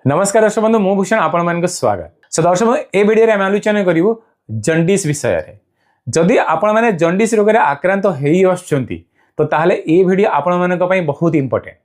नमस्कार दर्शक बंधु मु भूषण आपण मान स्वागत। सो दर्शक बंधु ए वीडियो रे हम आलोचना करिवु जंडिस विषय रे। जदि आपण माने जंडिस रोग रे आक्रांत हेई आछंती तो ताहले ए वीडियो आपण मानक पई बहुत इंपोर्टेंट।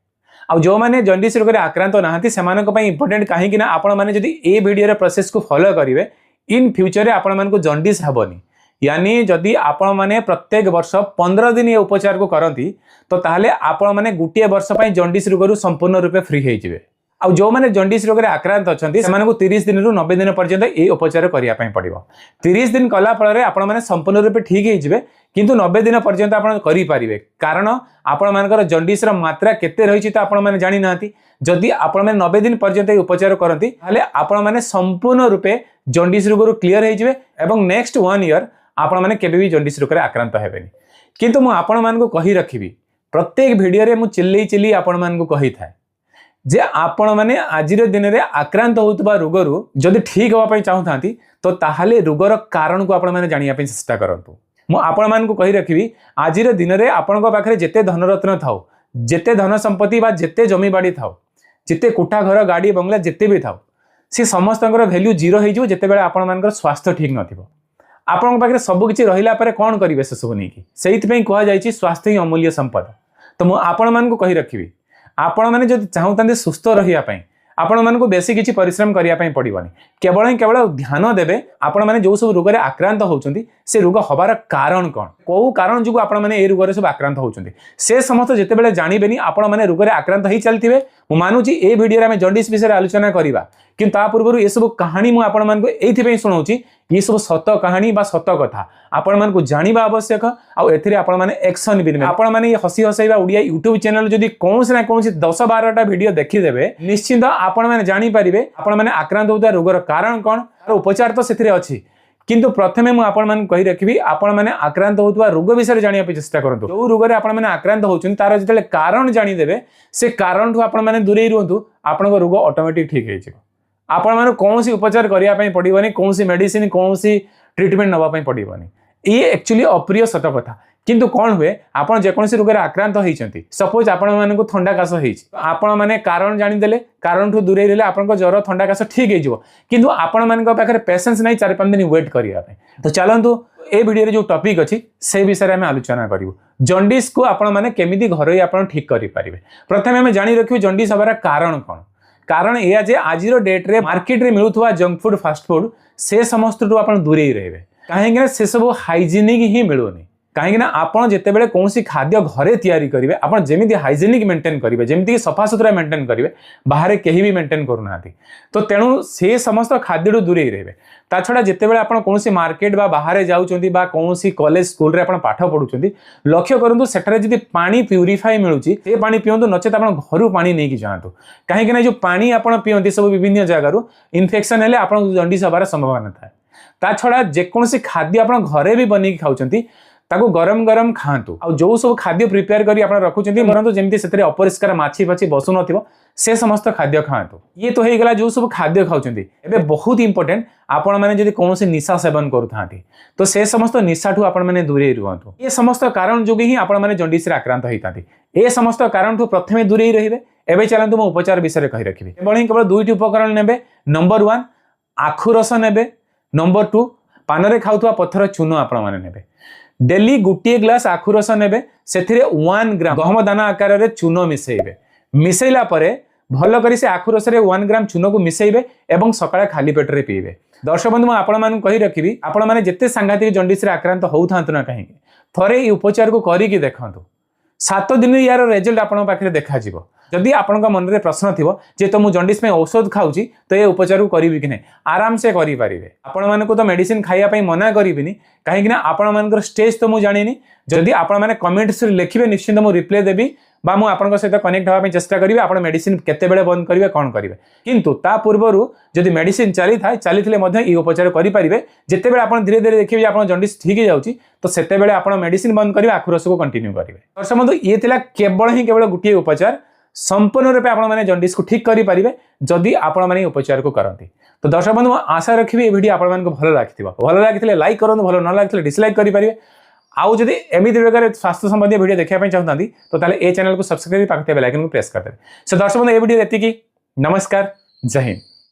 आ जो माने जंडिस रोग रे आक्रांत नाहंती सेमानक पई इंपोर्टेंट काहे कि ना आपण माने जदि ए वीडियो रे प्रोसेस को फॉलो करिवे इन फ्यूचर रे आपण मानक जंडिस हबनी। यानी जदि आपण माने प्रत्येक वर्ष 15 दिन ये उपचार को करंती तो ताहले आपण माने गुटिया वर्ष पई जंडिस रोग रु संपूर्ण रूपे फ्री हेई जिवे। आ जो माने जंडिस रोग रे आक्रांत अछंती सेमान को 30 दिन रु 90 दिन पर्यंत ए उपचार करिया पई पड़िबो। 30 दिन कला फल रे आपण माने संपूर्ण रूपे ठीक हेई जिवे किंतु 90 दिन पर्यंत आपण करि पारिबे कारण आपण मानकर जंडिस रो मात्रा केते रहिछि त आपण माने जानि नांती। जदि आपण माने 90 दिन पर्यंत ए उपचार करंती ताले आपण माने संपूर्ण रूपे जंडिस रोग रु क्लियर हेई जिवे एवं नेक्स्ट 1 ईयर आपण माने केबे भी जंडिस रोग रे आक्रांत हेबेनी। किंतु मु आपण मान को कहि रखिबी प्रत्येक वीडियो रे मु चिल्ली आपण मान को कहि थाए जे आपण माने आजिर दिन रे आक्रांत होतबा रोग रु जदि ठीक होबा पई चाहुथांती तो ताहाले रोगर कारण को आपण माने जानिया पई चेष्टा करंतु। मु आपण मान को कहि रखिबी आजिर दिन रे आपनका पाखरे जेते धन रत्न थाउ जेते धन संपत्ति बा जेते जमी बाड़ी थाउ जेते कोठा घर गाड़ी बंगला जेते भी थाउ से समस्तंकर वैल्यू जीरो हे जो जेते बेले आपण मानकर स्वास्थ्य ठीक नथिबो। आपनका पाखरे सब किछि रहिला परे कोन करिवे से सब नेकी सेहित पई कहआ जायछि स्वास्थ्य ही अमूल्य संपद। तो मु आपण मान को कहि रखिबी आपण माने जदि चाहुतांते सुस्थ रहिया पई आपण मान को बेसी किछि परिश्रम करिया पई पड़िबनी। केवल ध्यान देबे आपण माने जो सब रोग रे आक्रांत होउचंती से रोग हबार कारण कोन को कारण जुगु आपण माने ए रोग रे सब आक्रांत होउचंती से समस्त जेते बेले जानिबेनी आपण माने रोग रे आक्रांत हेई चलथिबे। मु मानुची ए वीडियो रे हम जंडिस विषय रे आलोचना करिबा किंतु ता पूर्व ए सब कहानी मु आपण मान को एथि पई सुनाउची ये सब सत कहानी बा सत कथा आपण मान को जानिबा आवश्यक आ एथिरे आपण माने एक्शन भी नेबे। आपण माने हसी हसैबा ओडिया यूट्यूब चैनल जदि कोनसे ना कोनसे 10-12टा वीडियो देखि देबे निश्चित आपण माने जानि परिबे आपण माने आक्रांत होता रोगर कारण कोन और उपचार तो सेथिरे अछि। किंतु प्रथमे मु आपण मान कहि रखिबी आपण माने आक्रांत होतबा रोग विषय जानिया पे चेष्टा करंतु। जो रोग रे आपण माने आक्रांत होउछन तार जेतले कारण जानि देबे से कारण आपण माने दूरे रहंतु आपनको रोग ऑटोमेटिक ठीक हे जिवो। आपण माने कोनसी उपचार करिया पई पड़िबनी कोनसी मेडिसिन कोनसी ट्रीटमेंट नबा पई पड़िबनी ये एक्चुअली अप्रिय सत कथा। किंतु कौन हुए आपण जे कोनसी रोग रे आक्रांत होइचंती सपोज आपण माने को ठंडा काश हेइछि आपण माने कारण जानि देले कारण ठु दूरे रहले आपण को ज्वर ठंडा काश ठीक हे जिवो किंतु आपण माने को पाखरे पेशेंस नै 4-5 दिन वेट करिया पई। तो चलंतु ए वीडियो रे जो टॉपिक अछि से विषय रे हम आलोचना करिवु जंडिस को आपण माने केमिति घरोई आपण ठीक करि परिबे। प्रथमे हम जानि रखियो जंडिस हबार कारण कोन कारण एया जे आजिरो डेट रे मार्केट रे मिलुथवा जंक फूड फास्ट फूड से समस्त टू आपण दूरे रहबे काहेकि ना से सब हाइजीनिक ही मिलुनी। काहेकि ना आपण जेते बेले कोनसी खाद्य घरे तयारी करिवे आपण जेमिति हाइजीनिक मेंटेन करिवे जेमिति सफा सुतरा मेंटेन करिवे बाहर केही भी मेंटेन करूनाती तो तेणु से समस्त खाद्य दूरे रहबे। ता छडा जेते बेले आपण कोनसी मार्केट बा बाहर जाउचंती बा कोनसी कॉलेज स्कूल रे आपण पाठ पढुचंती लक्ष्य करंतु सेठारे जदि पानी प्यूरिफाई मिलुची से पानी पियंतु नचेत आपण घरु पानी नेकी जांतु काहेकि ना जो पानी आपण पियंती सब विभिन्न जगारु इन्फेक्शन हेले आपण जंडिस हबार संभावना थाए। ता छडा जे कोनसी खाद्य आपण घरे भी बनेकी खाउचंती ताको गरम गरम खांतु आ जो सब खाद्य प्रिपेयर करी आपण रखुचंती परंतु जेमति सेतरे अपरिष्कार माछी फाछी बसु नथिबो से समस्त खाद्य खांतु। ये तो हे गला जो सब खाद्य खाउचंती एबे बहुत इंपोर्टेंट आपण माने जदि कोनसे निशा सेवन करूथांती तो से समस्त निशा ठु आपण माने दूरे रहंतु। ये समस्त कारण जोगे ही आपण माने जंडिस रे आक्रांत होइतांती ए समस्त कारण ठु प्रथमे दूरे रहिबे। एबे चलंतु म उपचार विषय रे कहि रखिबे केवल दुईटी उपकरण नेबे। नंबर 1 आखु रस नेबे। नंबर 2 पानरे खाउथवा पत्थर चून आपण माने नेबे। डेली गुटिए ग्लास आखु रस नेबे सेथिरे 1 ग्राम गहम दाना आकार रे चून मिसेइबे मिसेइला परे भलो करी से आखु रस रे 1 ग्राम चून को मिसेइबे एवं सकाळे खाली पेट रे पीबे। दर्शक बंधु म आपण मान कहि रखिबी आपण माने जेते सांघातिक जंडिस रे आक्रांत होउथांतु ना काहे थरे ई उपचार को करी कि देखंतु 7 दिन यार रिजल्ट आपण पाखरे देखा जिवो। जदि आपनका मन रे प्रश्न थिबो जे तो मु जंडिस में औषध खाउची तो ये उपचार को करिवि कि नै आराम से करि परिबे। आपण माने को तो मेडिसिन खाइया पई मना करिबिनी काहे कि ना आपण मानकर स्टेज तो मु जानिनी। जदि आपण माने कमेंट्स रे लिखिबे निश्चित मु रिप्लाई देबी बा मु आपनका सहित कनेक्ट होबा पई चेष्टा करिवि आपण मेडिसिन केते बेले बंद करिवे कोन करिवे। किंतु ता पूर्वरु जदि मेडिसिन चली थाए चलीथिले मध्ये ई उपचार करि परिबे जेते बेले आपण धीरे धीरे देखिबे आपण जंडिस ठीक हे जाउची तो सेते बेले आपण मेडिसिन बंद करिवे आखु रस को कंटिन्यू करिवे। दर्शक बंधु ये थिला केवल गुटिए उपचार संपूर्ण रूपे आपण माने जंडिस को ठीक करि परिबे जदि आपण माने उपचार को करंती। तो दर्शक बंधु आशा रखिबे ए वीडियो आपण मानको भलो लागिथिबो लाइक करंतु भलो न लागिथिले डिसलाइक करि परिबे। आउ जदि एमिति प्रकार स्वास्थ्य संबंधी वीडियो देखिया पई चाहतांती तो ताले ए चैनल को सब्सक्राइब पाखते बेल आइकन को प्रेस कर देबे। सो दर्शक बंधु ए वीडियो एतिकी नमस्कार जय हिंद।